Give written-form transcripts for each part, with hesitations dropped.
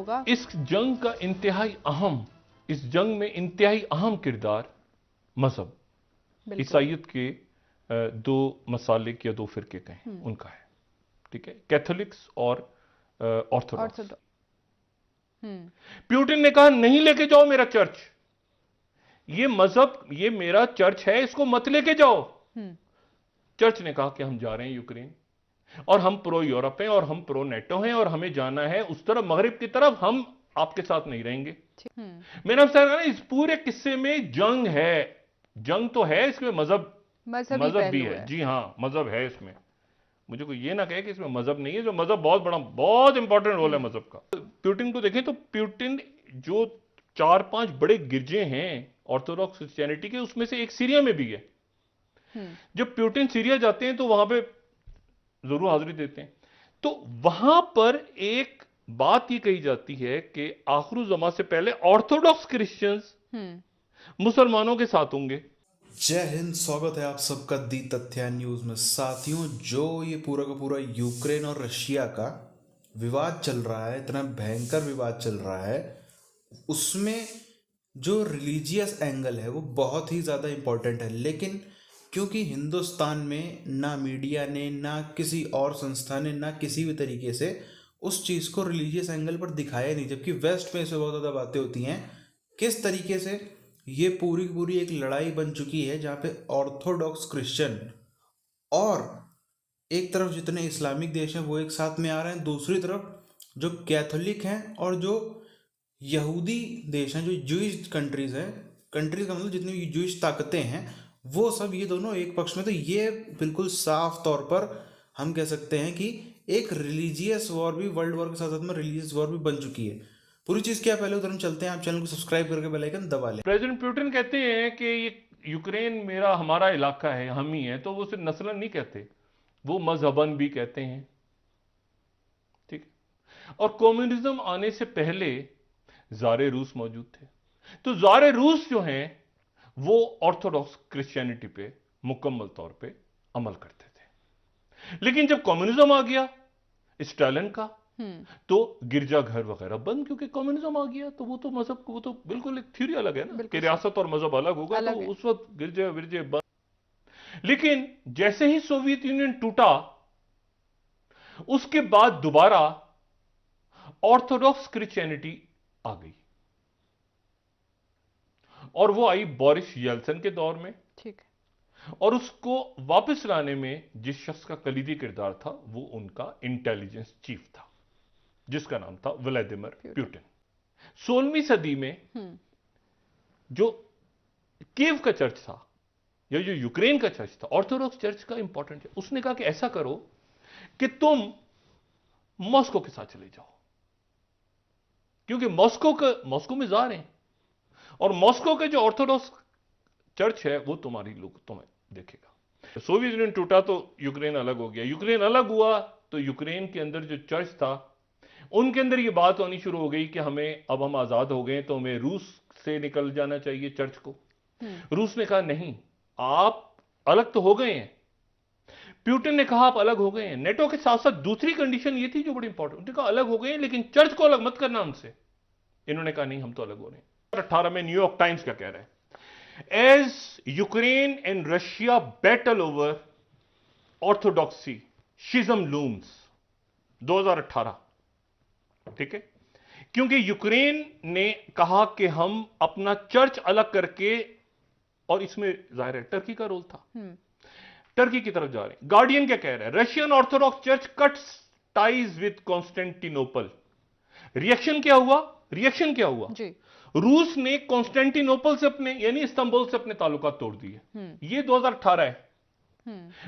होगा। इस जंग का इस जंग में इंतहाई अहम किरदार मजहब, ईसाइयत के दो मसालिक या दो फिरके कहें उनका है, ठीक है, कैथोलिक्स और ऑर्थोडॉक्स। प्यूटिन ने कहा नहीं लेके जाओ मेरा चर्च, ये मजहब, ये मेरा चर्च है, इसको मत लेके जाओ। चर्च ने कहा कि हम जा रहे हैं यूक्रेन, और हम प्रो यूरोप हैं और हम प्रो नेटो हैं और हमें जाना है उस तरफ, मगरिब की तरफ, हम आपके साथ नहीं रहेंगे। मेरा ना इस पूरे किस्से में जंग है, जंग तो है, इसमें मजहब भी है। जी हां, मजहब है इसमें। मुझे कोई ये ना कहे कि इसमें मजहब नहीं है, जो मजहब बहुत इंपॉर्टेंट रोल है मजहब का। प्यूटिन को देखें तो प्यूटिन जो 4-5 बड़े गिरजे हैं ऑर्थोडॉक्स क्रिश्चियनिटी के, उसमें से एक सीरिया में भी है। जब प्यूटिन सीरिया जाते हैं तो वहां पे जरूर हाजिरी देते हैं, तो वहां पर एक बात ये कही जाती है कि आखिर जमा से पहले ऑर्थोडॉक्स क्रिश्चियंस मुसलमानों के साथ होंगे। जय हिंद, स्वागत है आप सबका दी तथ्य न्यूज में। साथियों, जो ये पूरा का पूरा यूक्रेन और रशिया का विवाद चल रहा है, इतना भयंकर विवाद चल रहा है, उसमें जो रिलीजियस एंगल है वो बहुत ही ज़्यादा इम्पोर्टेंट है। लेकिन क्योंकि हिंदुस्तान में ना मीडिया ने, ना किसी और संस्था ने, ना किसी भी तरीके से उस चीज़ को रिलीजियस एंगल पर दिखाया नहीं, जबकि वेस्ट में इसे बहुत ज़्यादा बातें होती हैं किस तरीके से ये पूरी की पूरी एक लड़ाई बन चुकी है, जहाँ पे ऑर्थोडॉक्स क्रिश्चियन और एक तरफ जितने इस्लामिक देश हैं वो एक साथ में आ रहे हैं, दूसरी तरफ जो कैथोलिक हैं और जो यहूदी देश हैं, जो जूइश कंट्रीज हैं, कंट्रीज का मतलब जितनी भी जूइश ताकतें हैं, वो सब ये दोनों एक पक्ष में। तो ये बिल्कुल साफ तौर पर हम कह सकते हैं कि एक रिलीजियस वॉर भी, वर्ल्ड वॉर के साथ साथ में रिलीजियस वॉर भी बन चुकी है। पूरी चीज क्या, पहले उधर हम चलते हैं, आप चैनल को सब्सक्राइब करके बेल आइकन दबा लें। प्रेसिडेंट पुतिन कहते हैं कि ये यूक्रेन हमारा इलाका है, हम ही है, तो वो सिर्फ नस्लन नहीं कहते, वो मजहबन भी कहते हैं, ठीक है। और कम्युनिज्म आने से पहले ज़ारे रूस मौजूद थे, तो ज़ारे रूस जो हैं वो ऑर्थोडॉक्स क्रिश्चियनिटी पे मुकम्मल तौर पे अमल करते थे। लेकिन जब कम्युनिज्म आ गया स्टालिन का, तो गिरजाघर वगैरह बंद, क्योंकि कम्युनिज्म आ गया। तो वो तो मजहब, वो तो बिल्कुल एक थ्योरी अलग है ना कि रियासत और मजहब अलग होगा, तो उस वक्त गिरजे विरजे बंद। लेकिन जैसे ही सोवियत यूनियन टूटा, उसके बाद दोबारा ऑर्थोडॉक्स क्रिश्चियनिटी आ गई, और वो आई बोरिस येल्सिन के दौर में, ठीक है। और उसको वापस लाने में जिस शख्स का कलीदी किरदार था वो उनका इंटेलिजेंस चीफ था, जिसका नाम था व्लादिमीर पुतिन। 16वीं सदी में जो कीव का चर्च था या जो यूक्रेन का चर्च था, ऑर्थोडॉक्स चर्च का इंपॉर्टेंट है, उसने कहा कि ऐसा करो कि तुम मॉस्को के साथ चले जाओ, क्योंकि मॉस्को में जार हैं, और मॉस्को के जो ऑर्थोडॉक्स चर्च है वो तुम्हें देखेगा। सोवियत यूनियन टूटा तो यूक्रेन अलग हो गया, यूक्रेन अलग हुआ तो यूक्रेन के अंदर जो चर्च था उनके अंदर ये बात होनी शुरू हो गई कि अब हम आजाद हो गए, तो हमें रूस से निकल जाना चाहिए चर्च को। रूस ने कहा नहीं, आप अलग तो हो गए हैं। प्यूटिन ने कहा आप अलग हो गए हैं। नेटो के साथ साथ दूसरी कंडीशन ये थी जो बड़ी इंपॉर्टेंट, उन्होंने कहा अलग हो गए हैं लेकिन चर्च को अलग मत करना हमसे। इन्होंने कहा नहीं, हम तो अलग हो रहे हैं। 18 में न्यूयॉर्क टाइम्स क्या कह रहा है, as Ukraine and Russia battle over orthodoxy schism looms, 2018, ठीक है। क्योंकि यूक्रेन ने कहा कि हम अपना चर्च अलग करके, और इसमें जाहिर है टर्की का रोल था, टर्की की तरफ जा रहे हैं। गार्डियन क्या कह रहा है, Russian Orthodox church cuts ties with Constantinople. Reaction क्या हुआ जी? रूस ने कॉन्स्टेंटिनोपल से अपने, यानी इस्तांबुल से अपने ताल्लुकात तोड़ दिए। ये 2018 है।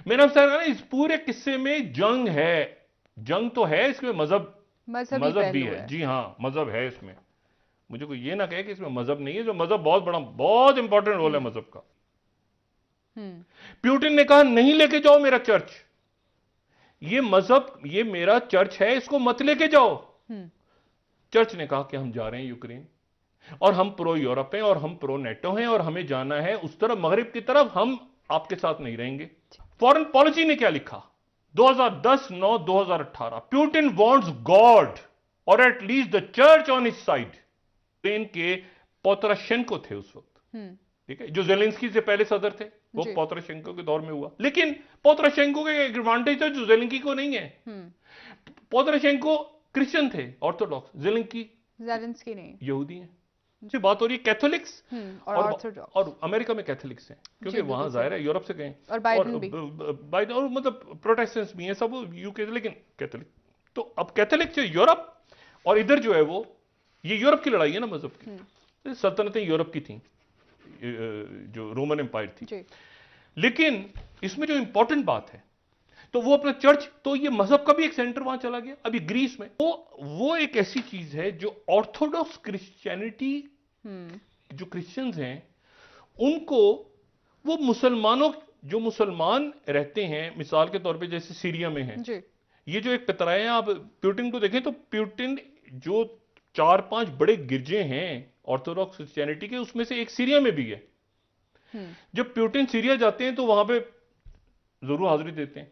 मेरा ना इस पूरे किस्से में जंग है, जंग तो है, इसमें मजहब भी है। जी हां, मजहब है इसमें। मुझे कोई ये ना कहे कि इसमें मजहब नहीं है, जो मजहब बहुत इंपॉर्टेंट रोल है मजहब का। प्यूटिन ने कहा नहीं लेके जाओ मेरा चर्च, ये मजहब, ये मेरा चर्च है, इसको मत लेके जाओ। चर्च ने कहा कि हम जा रहे हैं यूक्रेन, और हम प्रो यूरोप हैं और हम प्रो नेटो हैं और हमें जाना है उस तरफ, मगरिब की तरफ, हम आपके साथ नहीं रहेंगे। फॉरेन पॉलिसी ने क्या लिखा, 2010-9-2018, प्यूटिन वांट्स गॉड और at least the church on his side, Ukraine के पोतराशेंको थे उस वक्त, ठीक है, जो जेलेंस्की से पहले सदर थे, वो पोतराशेंको के दौर में हुआ। लेकिन पोतराशेंको का एडवांटेज था जो जेलेंस्की को नहीं है। पोतराशेंको क्रिश्चियन थे, ऑर्थोडॉक्स, जेलेंस्की नहीं, यहूदी हैं। से बात हो रही है कैथोलिक्स और अमेरिका में कैथोलिक्स हैं, क्योंकि वहां जाहिर है यूरोप से गए, और बाइडेन और मतलब प्रोटेस्टेंट्स भी हैं सब यूके, लेकिन कैथोलिक। तो अब कैथोलिक जो यूरोप और इधर जो है वो, ये यूरोप की लड़ाई है ना मजहब की, सल्तनतें यूरोप की थी, जो रोमन एम्पायर थी। लेकिन इसमें जो इंपॉर्टेंट बात है, तो वो अपना चर्च, तो ये मजहब का भी एक सेंटर वहां चला गया। अभी ग्रीस में वो एक ऐसी चीज है जो ऑर्थोडॉक्स क्रिश्चियनिटी, जो क्रिश्चियंस हैं उनको, वो मुसलमानों, जो मुसलमान रहते हैं मिसाल के तौर पे जैसे सीरिया में है, ये जो एक पितराए हैं, आप प्यूटिन को देखें तो प्यूटिन जो 4-5 बड़े गिरजे हैं ऑर्थोडॉक्स क्रिश्चियनिटी के, उसमें से एक सीरिया में भी है। जब प्यूटिन सीरिया जाते हैं तो वहां पे जरूर हाजिरी देते हैं।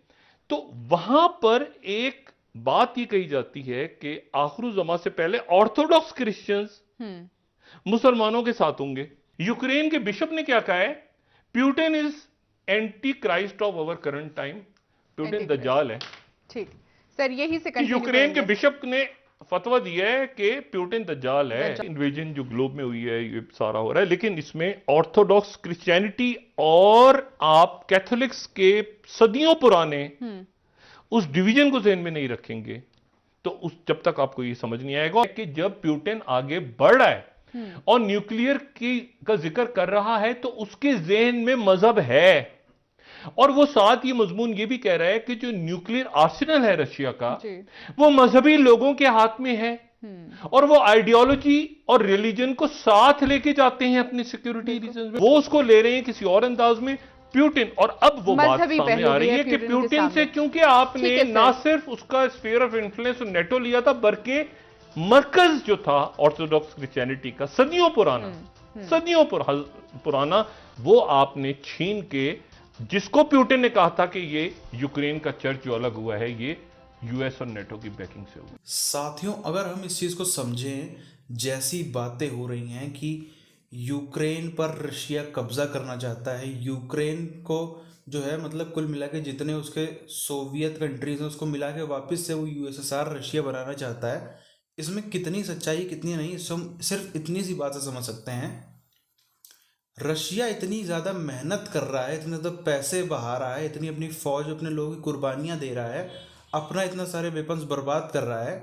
तो वहां पर एक बात ये कही जाती है कि आखिरुज़्ज़मा से पहले ऑर्थोडॉक्स क्रिश्चियंस मुसलमानों के साथ होंगे। यूक्रेन के बिशप ने क्या कहा है? Putin is anti Christ of our current time. Putin दज्जाल है। ठीक सर, यही से यूक्रेन के बिशप ने फतवा दिया है कि प्यूटिन दज्जाल है। इन्वेजन जो ग्लोब में हुई है ये सारा हो रहा है, लेकिन इसमें ऑर्थोडॉक्स क्रिश्चियनिटी और आप कैथोलिक्स के सदियों पुराने उस डिवीजन को ज़हन में नहीं रखेंगे तो उस जब तक आपको ये समझ नहीं आएगा कि जब प्यूटिन आगे बढ़ रहा है और न्यूक्लियर की का जिक्र कर रहा है तो उसके ज़हन में मजहब है, और वो साथ ये मजमून ये भी कह रहा है कि जो न्यूक्लियर आर्सेनल है रशिया का वो मजहबी लोगों के हाथ में है, और वो आइडियोलॉजी और रिलीजन को साथ लेके जाते हैं अपनी सिक्योरिटी रीजन में। वो उसको ले रहे हैं किसी और अंदाज में प्यूटिन। और अब वो बात सामने आ रही है कि प्यूटिन से, क्योंकि आपने ना सिर्फ उसका स्फीयर ऑफ इन्फ्लुएंस नेटो लिया था, बल्कि मरकज जो था ऑर्थोडॉक्स क्रिश्चियनिटी का सदियों पुराना वो आपने छीन के, जिसको प्यूटिन ने कहा था कि ये यूक्रेन का चर्च जो अलग हुआ है ये यूएस और नेटो की बैकिंग से हुआ। साथियों, अगर हम इस चीज को समझें, जैसी बातें हो रही हैं कि यूक्रेन पर रशिया कब्जा करना चाहता है, यूक्रेन को जो है मतलब कुल मिला के जितने उसके सोवियत कंट्रीज हैं उसको मिला के वापस से वो यूएसएसआर रशिया बनाना चाहता है, इसमें कितनी सच्चाई कितनी नहीं, सिर्फ इतनी सी बात से समझ सकते हैं। रशिया इतनी ज़्यादा मेहनत कर रहा है, इतने ज़्यादा पैसे बहा रहा है, इतनी अपनी फौज, अपने लोगों की कुर्बानियाँ दे रहा है, अपना इतना सारे वेपन्स बर्बाद कर रहा है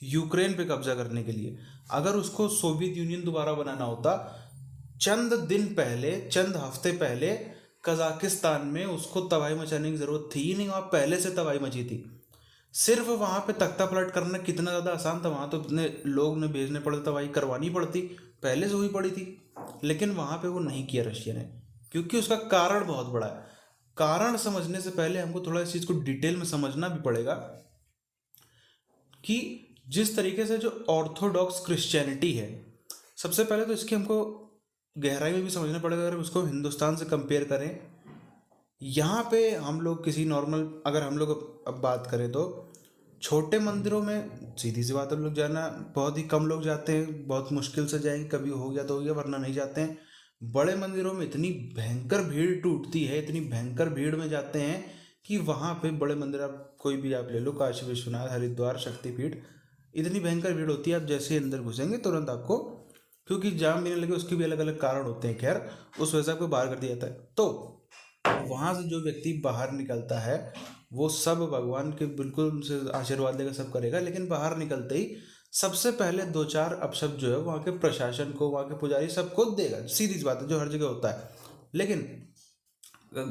यूक्रेन पे कब्जा करने के लिए। अगर उसको सोवियत यूनियन दोबारा बनाना होता, चंद दिन पहले, चंद हफ्ते पहले कजाकिस्तान में उसको तबाही मचाने की ज़रूरत थी ही नहीं, वहाँ पहले से तबाही मची थी। सिर्फ वहाँ पे तख्ता पलट करना कितना ज़्यादा आसान था, वहाँ तो इतने लोग ने भेजने पड़ते, तबाही करवानी पड़ती, पहले से हुई पड़ी थी। लेकिन वहाँ पे वो नहीं किया रशिया ने, क्योंकि उसका कारण बहुत बड़ा है। कारण समझने से पहले हमको थोड़ा इस चीज़ को डिटेल में समझना भी पड़ेगा कि जिस तरीके से जो ऑर्थोडॉक्स क्रिश्चियनिटी है, सबसे पहले तो इसकी हमको गहराई में भी समझना पड़ेगा। अगर उसको हिंदुस्तान से कंपेयर करें, यहाँ पे हम लोग किसी नॉर्मल, अगर हम लोग अब बात करें तो छोटे मंदिरों में सीधी सी बात हम लोग जाना बहुत ही कम लोग जाते हैं, बहुत मुश्किल से जाएंगे, कभी हो गया तो हो गया, वरना नहीं जाते हैं। बड़े मंदिरों में इतनी भयंकर भीड़ टूटती है, इतनी भयंकर भीड़ में जाते हैं कि वहाँ पे बड़े मंदिर, आप कोई भी आप ले लो, काशी विश्वनाथ, हरिद्वार, शक्तिपीठ, इतनी भयंकर भीड़ होती है, आप जैसे ही अंदर घुसेंगे तुरंत आपको, क्योंकि जाम मिलने लगे, उसके भी अलग अलग कारण होते हैं, खैर उस वजह से आपको बाहर कर दिया जाता है। तो वहाँ से जो व्यक्ति बाहर निकलता है वो सब भगवान के बिल्कुल उनसे आशीर्वाद लेकर सब करेगा, लेकिन बाहर निकलते ही सबसे पहले 2-4 अपशब्द जो है वहाँ के प्रशासन को, वहाँ के पुजारी सबको देगा, सीधी सी बात है, जो हर जगह होता है। लेकिन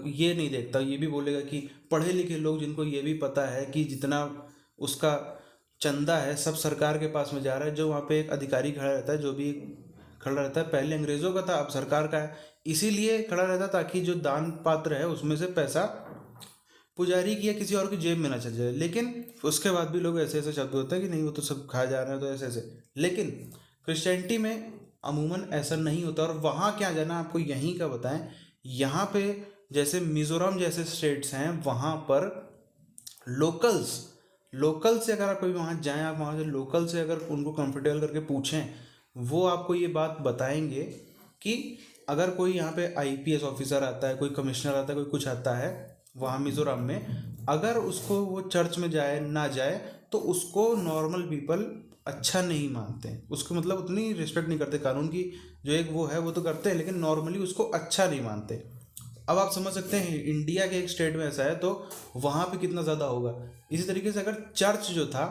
ये नहीं देखता, ये भी बोलेगा कि पढ़े लिखे लोग जिनको ये भी पता है कि जितना उसका चंदा है सब सरकार के पास में जा रहा है, जो वहाँ पे एक अधिकारी खड़ा रहता है, जो भी खड़ा रहता है, पहले अंग्रेज़ों का था अब सरकार का है, इसीलिए खड़ा रहता ताकि जो दान पात्र है उसमें से पैसा पुजारी की या किसी और की जेब में ना चल जाए। लेकिन उसके बाद भी लोग ऐसे ऐसे शब्द होते हैं कि नहीं वो तो सब खा जा रहे हैं, तो ऐसे ऐसे। लेकिन क्रिश्चियनिटी में अमूमन ऐसा नहीं होता। और वहाँ क्या जाना आपको यहीं का बताएं, यहाँ पे जैसे मिज़ोरम जैसे स्टेट्स हैं, वहाँ पर लोकल से अगर आप कभी वहाँ जाएं, आप वहाँ से लोकल से अगर उनको कंफर्टेबल करके पूछें, वो आपको ये बात बताएंगे कि अगर कोई यहाँ पे आईपीएस ऑफिसर आता है, कोई कमिश्नर आता है, कोई कुछ आता है वहाँ मिजोरम में, अगर उसको वो चर्च में जाए ना जाए तो उसको नॉर्मल पीपल अच्छा नहीं मानते हैं, उसको मतलब उतनी रिस्पेक्ट नहीं करते। कानून की जो एक वो है वो तो करते हैं, लेकिन नॉर्मली उसको अच्छा नहीं मानते। अब आप समझ सकते हैं इंडिया के एक स्टेट में ऐसा है तो वहाँ पे कितना ज़्यादा होगा। इसी तरीके से अगर चर्च जो था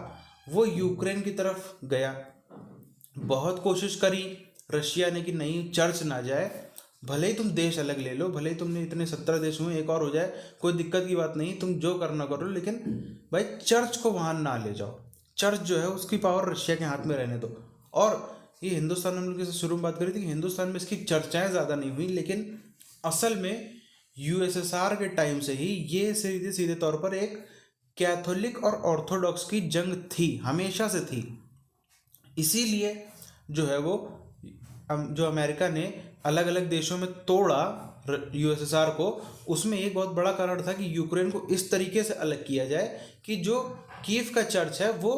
वो यूक्रेन की तरफ गया, बहुत कोशिश करी रशिया ने कि नहीं चर्च ना जाए, भले ही तुम देश अलग ले लो, भले ही तुमने इतने 17 देश हुए, एक और हो जाए, कोई दिक्कत की बात नहीं, तुम जो करना करो, लेकिन भाई चर्च को वहाँ ना ले जाओ। चर्च जो है उसकी पावर रशिया के हाथ में रहने दो। और ये हिंदुस्तान, हम लोग जैसे शुरू में बात करी थी कि हिंदुस्तान में इसकी चर्चाएं ज़्यादा नहीं हुई, लेकिन असल में यूएसएसआर के टाइम से ही ये सीधे सीधे तौर पर एक कैथोलिक और ऑर्थोडॉक्स की जंग थी, हमेशा से थी। इसीलिए जो है वो जो अमेरिका ने अलग अलग देशों में तोड़ा यूएसएसआर को, उसमें एक बहुत बड़ा कारण था कि यूक्रेन को इस तरीके से अलग किया जाए कि जो कीव का चर्च है वो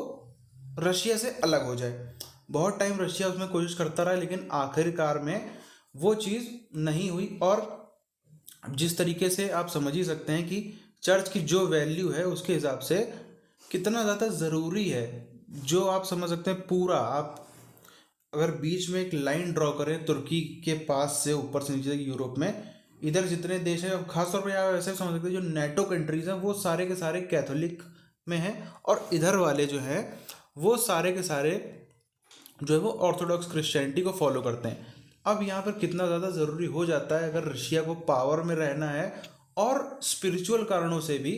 रशिया से अलग हो जाए। बहुत टाइम रशिया उसमें कोशिश करता रहा, लेकिन आखिरकार में वो चीज़ नहीं हुई। और जिस तरीके से आप समझ ही सकते हैं कि चर्च की जो वैल्यू है उसके हिसाब से कितना ज़्यादा ज़रूरी है, जो आप समझ सकते हैं। पूरा आप अगर बीच में एक लाइन ड्रॉ करें तुर्की के पास से ऊपर से नीचे तक यूरोप में, इधर जितने देश हैं, अब खासतौर पर आप ऐसे समझ सकते हैं जो नेटो कंट्रीज़ हैं वो सारे के सारे कैथोलिक में हैं, और इधर वाले जो हैं वो सारे के सारे जो है वो ऑर्थोडॉक्स क्रिश्चियनिटी को फॉलो करते हैं। अब यहाँ पर कितना ज़्यादा ज़रूरी हो जाता है अगर रशिया को पावर में रहना है, और स्पिरिचुअल कारणों से भी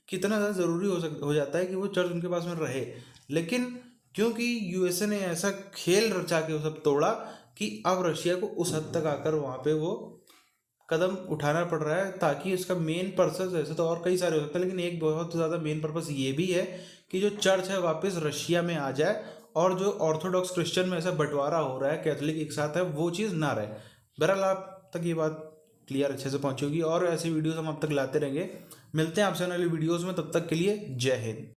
कितना ज़्यादा ज़रूरी हो जाता है कि वो चर्च उनके पास में रहे। लेकिन क्योंकि यूएसए ने ऐसा खेल रचा के वो सब तोड़ा कि अब रशिया को उस हद तक आकर वहाँ पे वो कदम उठाना पड़ रहा है, ताकि इसका मेन पर्पस, ऐसे तो और कई सारे हो सकते हैं, लेकिन एक बहुत ज़्यादा मेन पर्पस ये भी है कि जो चर्च है वापस रशिया में आ जाए, और जो ऑर्थोडॉक्स क्रिश्चियन में ऐसा बंटवारा हो रहा है, कैथोलिक एक साथ है, वो चीज़ ना रहे। बहरहाल आप तक ये बात क्लियर अच्छे से पहुंची होगी, और ऐसी वीडियोस हम अब तक लाते रहेंगे। मिलते हैं आपसे आने वाली वीडियोस में, तब तक के लिए जय हिंद।